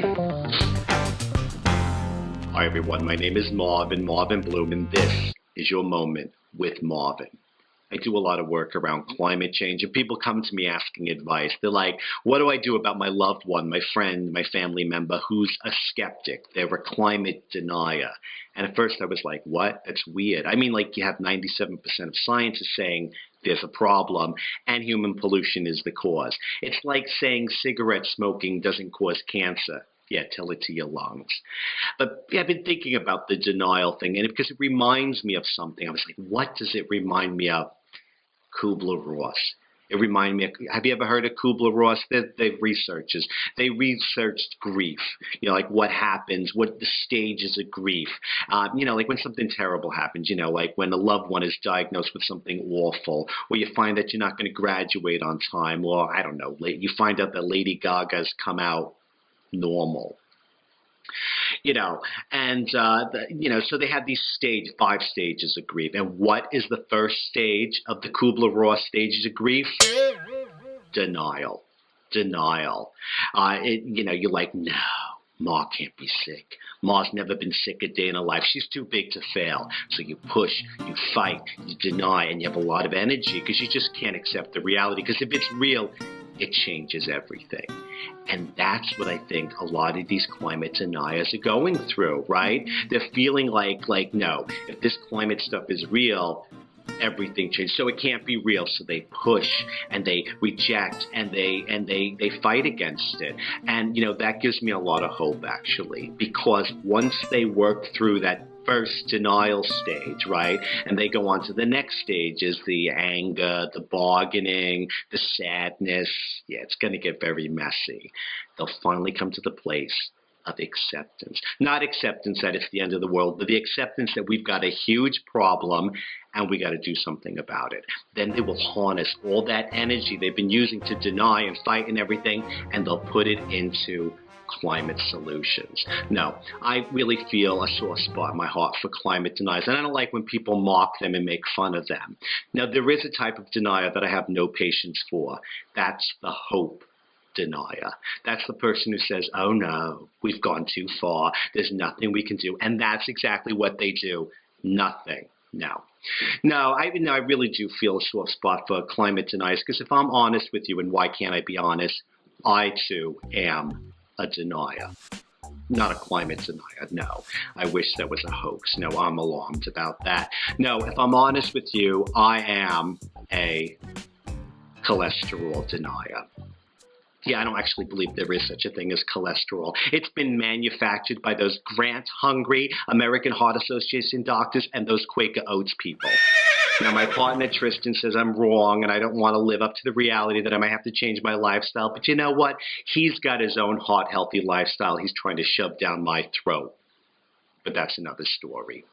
Hi everyone, my name is Marvin Bloom, and this is your moment with Marvin. I do a lot of work around climate change, and people come to me asking advice. They're like, what do I do about my loved one, my friend, my family member who's a skeptic? They're a climate denier. And at first I was like, what? That's weird. I mean, like, you have 97% of scientists saying there's a problem and human pollution is the cause. It's like saying cigarette smoking doesn't cause cancer. Yeah, tell it to your lungs. But yeah, I've been thinking about the denial thing, and because it reminds me of something. I was like, what does it remind me of? Kübler-Ross. It reminded me of, have you ever heard of Kübler-Ross? They're researchers. They researched grief, like what happens, what the stages of grief. Like when something terrible happens, like when a loved one is diagnosed with something awful, or you find that you're not going to graduate on time, or I don't know, you find out that Lady Gaga's come out normal. So they had these 5 stages of grief. And what is the first stage of the Kübler-Ross stages of grief? Denial. You're like, no, Ma can't be sick. Ma's never been sick a day in her life. She's too big to fail. So you push, you fight, you deny, and you have a lot of energy because you just can't accept the reality. Because if it's real, it changes everything. And that's what I think a lot of these climate deniers are going through, right? They're feeling like no, if this climate stuff is real, everything changes. So it can't be real. So they push and they reject and they fight against it. And, that gives me a lot of hope, actually, because once they work through that first denial stage, right? And they go on to the next stage is the anger, the bargaining, the sadness. Yeah, it's going to get very messy. They'll finally come to the place of acceptance. Not acceptance that it's the end of the world, but the acceptance that we've got a huge problem and we got to do something about it. Then they will harness all that energy they've been using to deny and fight and everything, and they'll put it into climate solutions. No, I really feel a sore spot in my heart for climate deniers, and I don't like when people mock them and make fun of them. Now, there is a type of denier that I have no patience for. That's the hope denier. That's the person who says, oh no, we've gone too far. There's nothing we can do. And that's exactly what they do. Nothing. No, I really do feel a sore spot for climate deniers, because if I'm honest with you, and why can't I be honest, I too am a denier. Not a climate denier, no. I wish there was a hoax. No, I'm alarmed about that. No, if I'm honest with you, I am a cholesterol denier. Yeah, I don't actually believe there is such a thing as cholesterol. It's been manufactured by those grant-hungry American Heart Association doctors and those Quaker Oats people. Now, my partner Tristan says I'm wrong and I don't want to live up to the reality that I might have to change my lifestyle. But you know what? He's got his own heart-healthy lifestyle he's trying to shove down my throat. But that's another story.